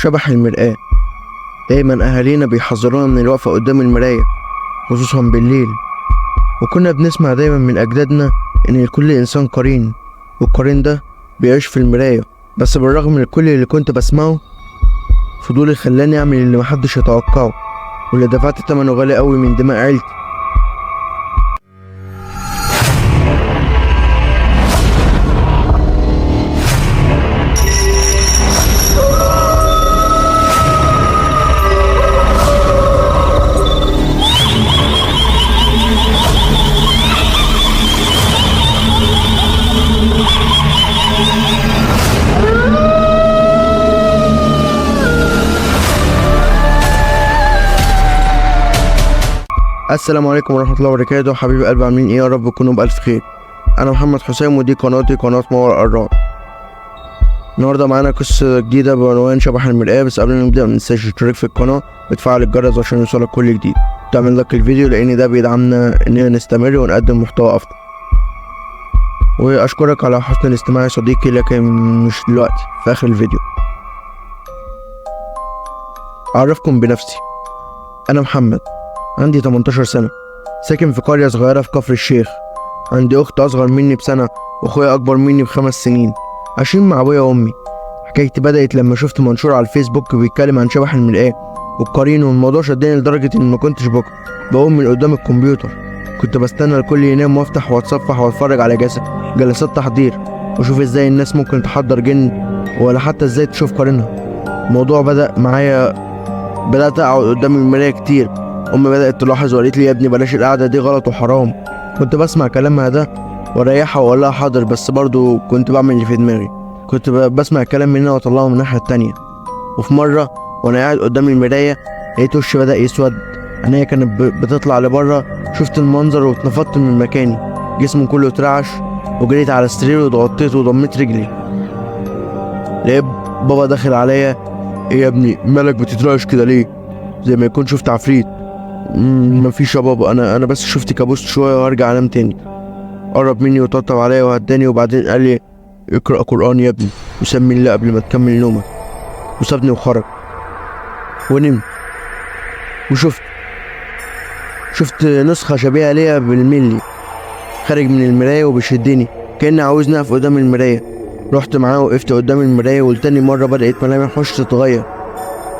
شبح المرآة. دايما أهالينا بيحذرونا من الوقفة قدام المراية خصوصا بالليل، وكنا بنسمع دايما من أجدادنا إن لكل إنسان قرين، والقرين ده بيعيش في المراية. بس بالرغم من كل اللي كنت بسمعه، فضولي خلاني أعمل اللي محدش يتوقعه، واللي دفعت تمنه غالي قوي من دماء عيلتي. السلام عليكم ورحمة الله وبركاته. حبيب قلبي، عاملين ايه؟ يا رب تكونوا بألف خير. أنا محمد حسام، ودي قناتي قناة ماورا الرعب. النهاردة معانا قصة جديدة بعنوان شبح المرآة. بس قبل ما نبدأ مننساش تشترك في القناة وتفعل الجرس عشان يوصلك كل جديد، تعمل لايك الفيديو لأن ده بيدعمنا إننا نستمر ونقدم محتوى أفضل. وأشكرك على حسن الاستماع يا صديقي، لكن مش دلوقتي، في آخر الفيديو. أعرفكم بنفسي، أنا محمد، عندي 18 سنة، ساكن في قرية صغيرة في كفر الشيخ. عندي أخت أصغر مني بسنة وأخويا أكبر مني ب5 سنين، عايشين مع أبويا وأمي. حكايتي بدأت لما شفت منشور على الفيسبوك بيتكلم عن شبح المرآة والقرين، والموضوع شدني لدرجة إن ما كنتش بقوم من قدام الكمبيوتر. كنت بستنى الكل ينام وأفتح وأتصفح وأتفرج على جلسات تحضير، وأشوف إزاي الناس ممكن تحضر جن، ولا حتى إزاي تشوف قرينها. الموضوع بدأ معايا، بدأت أقعد قدام المراية كتير. أمي بدأت تلاحظ وقالت لي: يا ابني بلاش القعدة دي، غلط وحرام. كنت بسمع كلامها ده واريحها واقول لها حاضر، بس برضو كنت بعمل اللي في دماغي. كنت بسمع الكلام من هنا واطلعه من الناحية التانية. وفي مرة وانا قاعد قدام المراية لقيت وشي بدأ يسود، عينيا كانت بتطلع لبره. شفت المنظر واتنفضت من مكاني، جسمي كله اترعش، وجريت على السرير وضغطيت وضميت رجلي. لقيت بابا داخل عليا: ايه يا ابني مالك بتترعش كده ليه؟ زي ما يكون شفت عفريت. مفيش يا بابا، انا بس شفت كابوس شويه وهرجع انام تاني. قرب مني وطبطب عليا وهداني، وبعدين قال لي: اقرا قران يا ابني وسمي الله قبل ما تكمل نومك. وسابني وخرج ونمت. شفت نسخه شبيهه ليا بالملي خارج من المرايه وبيشدني كأنه عاوزني اقف قدام المرايه. رحت معاه وقفت قدام المرايه، والتاني مره بدات ملامح وشي تتغير،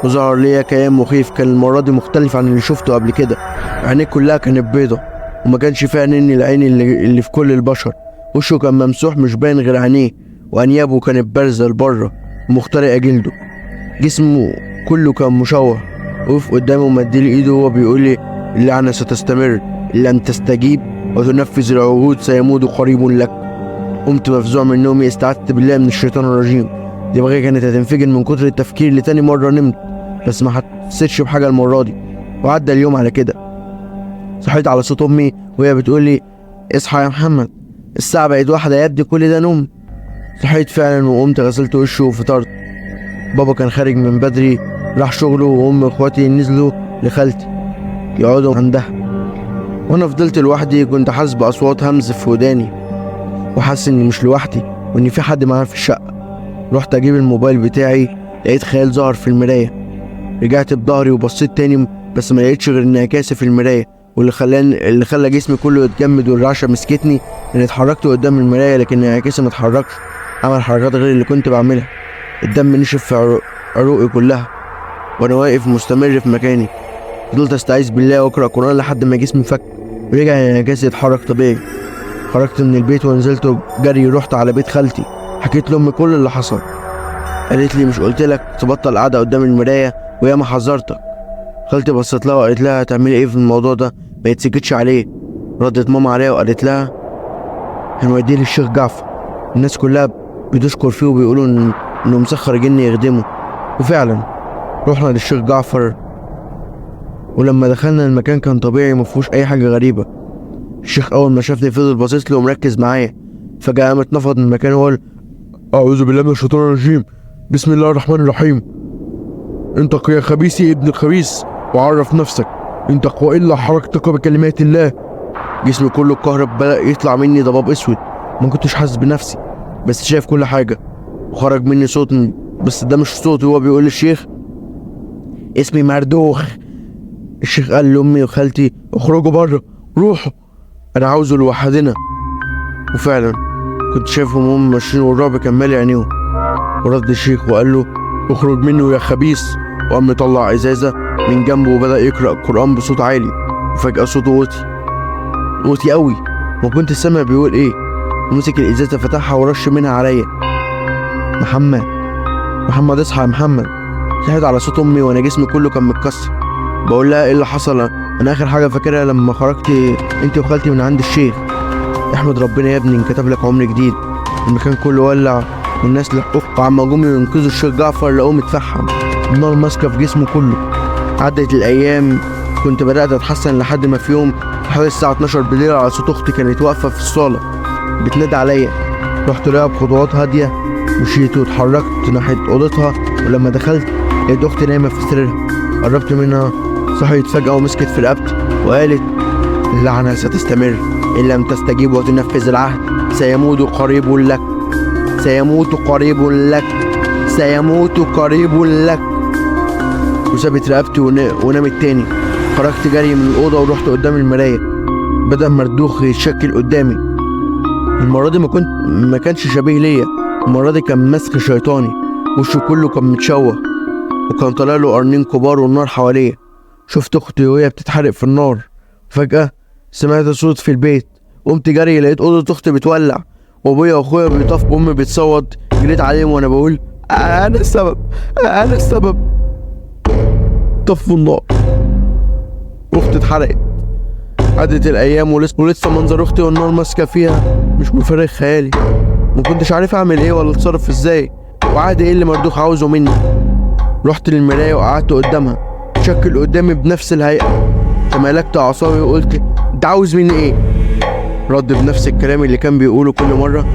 وظهر ليا كيان مخيف. كان المرة دي مختلف عن اللي شفته قبل كده. عينيه كلها كانت بيضة وما كانش فيها نني العين اللي في كل البشر. وشه كان ممسوح، مش باين غير عينيه، وانيابه كانت بارزة لبره ومخترقة جلده. جسمه كله كان مشوه. وقف قدامه ومديلي ايده وهو بيقول لي: اللعنة ستستمر إن لم تستجيب وتنفذ العهود سيمود قريب لك. قمت مفزوع من نومي، استعذت بالله من الشيطان الرجيم. دماغي كانت هتنفجر من كتر التفكير. لتاني مرة نمت، بس ما حسيتش بحاجة المرة دي، وعدى اليوم على كده. صحيت على صوت أمي وهي بتقول لي: اصحى يا محمد، الساعة بقت 1 يا ابني، كل ده نوم؟ صحيت فعلا وقمت غسلت وشي وفطرت. بابا كان خارج من بدري، راح شغله، وأم اخواتي نزلوا لخالتي يقعدوا عندها، وانا فضلت لوحدي. كنت حاسس بأصوات همز في وداني، وحاسس اني مش لوحدي وان في حد معايا في الشقة. رحت اجيب الموبايل بتاعي، لقيت خيال ظهر في المراية. رجعت بظهري وبصيت تاني، بس ما لقيتش غير انعكاسي في المراية. واللي خلى جسمي كله يتجمد والرعشة مسكتني اني اتحركت قدام المراية، لكن انعكاسي ما اتحركش، عمل حركات غير اللي كنت بعملها. الدم نشف في عروقي كلها وانا واقف مستمر في مكاني. فضلت استعيذ بالله واقرا قران لحد ما جسمي فك ورجع انعكاسي يتحرك طبيعي. خرجت من البيت ونزلت جري، رحت على بيت خالتي، حكيت لامي كل اللي حصل. قالت لي: مش قلت لك تبطل قاعده قدام المرايه ويا ما حذرتك؟ خالتي بصت لها وقالت لها: هتعملي ايه في الموضوع ده؟ ما يتسكتش عليه. ردت ماما عليها وقالت لها: هنوديه للشيخ جعفر، الناس كلها بتشكر فيه وبيقولوا انه مسخر جن يخدمه. وفعلا رحنا للشيخ جعفر، ولما دخلنا المكان كان طبيعي مفهوش اي حاجه غريبه. الشيخ اول ما شافني فضل باصص لي ومركز معايا. فجاه قام اتنفض من مكانه وقال: اعوذ بالله من الشيطان الرجيم، بسم الله الرحمن الرحيم. انطق يا خبيثي ابن الخبيث وعرف نفسك، انطق والا حركتك بكلمات الله. جسمي كله اتكهرب، بدأ يطلع مني ضباب اسود. ما كنتش حاسس بنفسي، بس شايف كل حاجه. وخرج مني صوت، بس ده مش صوتي، هو بيقول للشيخ: اسمي مردوخ. الشيخ قال لأمي وخالتي اخرجوا بره، روحوا، أنا عاوزه لوحدنا. وفعلا كنت شايفهم هم ماشيين والرعب كان مالي عينيهم. ورد الشيخ وقال له اخرج منه يا خبيث، وقام مطلع ازازه من جنبه وبدا يقرا القران بصوت عالي. وفجاه صوته وطي قوي، ما كنت سامع بيقول ايه. ومسك الازازه فتحها ورش منها عليا. محمد اصحى يا محمد. صحيت على صوت امي وانا جسمي كله كان متكسر. بقول لها ايه اللي حصل؟ انا اخر حاجه فاكرها لما خرجت انت وخالتي من عند الشيخ. احمد ربنا يا ابني انكتب لك عمر جديد. المكان كله ولع والناس لحقوه، وعما جم ينقذوا الشيخ جعفر لقوه متفحم، النار ماسكه في جسمه كله. عدت الايام، كنت بدات اتحسن لحد ما في يوم حوالي الساعه 12 بالليل على صوت اختي كانت واقفه في الصاله بتنادي عليا. رحت لها بخطوات هاديه، مشيت واتحركت ناحيه اوضتها، ولما دخلت لقيت اختي نايمه في سريرها. قربت منها، صحيت فجاه ومسكت في رقبتي وقالت اللعنه ستستمر ان لم تستجيب وتنفذ العهد. سيموت قريب لك، سيموت قريب لك، سيموت قريب لك. وسابت رقبتي ونامت تاني. خرجت جري من الأوضة ورحت قدام المراية. بدأ مردوخ يتشكل قدامي. المرة دي ما كانش شبيه ليا، المرة دي كان مسخ شيطاني. وشه كله كان متشوه وكان طالع له قرنين كبار والنار حواليه. شفت أختي وهي بتتحرق في النار. فجأة سمعت صوت في البيت، قمت جري لقيت أوضة أختي بتولع وأبويا وأخويا بيطفوا وأمي بتصوت. جريت عليهم وأنا بقول أنا السبب، أنا السبب. طفوا النار، أختي اتحرقت. عدت الأيام ولسه منظر أختي والنار ماسكة فيها مش مفارق خيالي. مكنتش عارف أعمل إيه ولا أتصرف إزاي، وعادي إيه اللي مردوخ عاوزه مني. رحت للمراية وقعدت قدامها، شكل قدامي بنفس الهيئة. تمالكت أعصابي وقلت أنت عاوز مني إيه؟ رد بنفس الكلام اللي كان بيقوله كل مرة.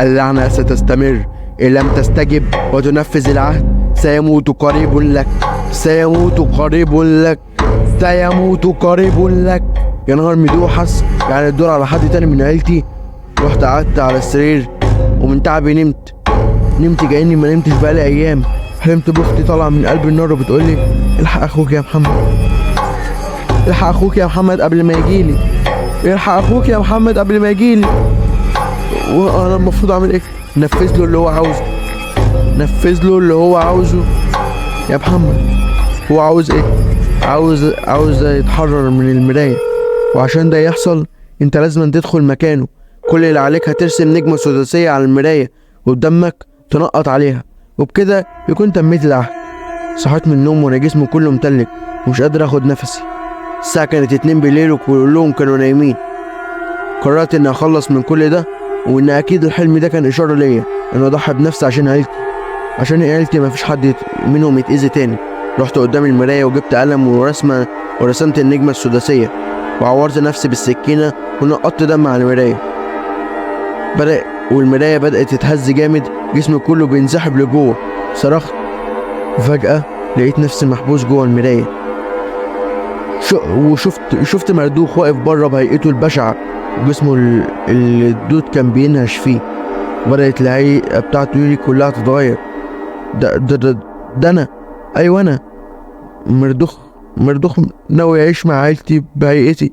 اللعنة ستستمر إن لم تستجب وتنفذ العهد. سيموت قريب لك، سيموت قريب لك، سيموت قريب لك. يا نهار مدوحس، يعني الدور على حد تاني من عيلتي. رحت قعدت على السرير ومن تعبي نمت كأني ما نمتش بقالي أيام. حلمت بأختي طالعة من قلب النار وبتقولي الحق أخوك يا محمد، الحق أخوك يا محمد قبل ما يجيلي، الحق أخوك يا محمد قبل ما يجيلي. وأنا المفروض أعمل إيه؟ نفذ له اللي هو عاوزه، نفذ له اللي هو عاوزه يا محمد. هو عاوز إيه؟ عاوز يتحرر من المراية، وعشان ده يحصل انت لازم تدخل مكانه. كل اللي عليك هترسم نجمة سداسية على المراية قدامك تنقط عليها، وبكده يكون تميت العهد. صحيت من النوم وانا جسمي كله متلج ومش قادر اخد نفسي. الساعة كانت 2 بالليل وكلهم كانوا نايمين. قررت اني اخلص من كل ده، وان اكيد الحلم ده كان اشارة ليا ان اضحي بنفسي عشان عيلتي، عشان عيلتي مفيش حد منهم يتأذي تاني. رحت قدام المراية وجبت قلم ورسمت النجمة السداسية، وعورت نفسي بالسكينة ونقطت دم على المراية. والمراية بدأت تتهز جامد، جسمي كله بينسحب لجوه. صرخت وفجأة لقيت نفسي محبوس جوه المراية. شفت مردوخ واقف بره بهيئته البشعة وجسمه اللي الدود كان بينهش فيه. بدأت الهيئة بتاعته كلها تتغير. ده أنا، أيوة أنا مردوخ ناوي أعيش مع عيلتي بهيئتي.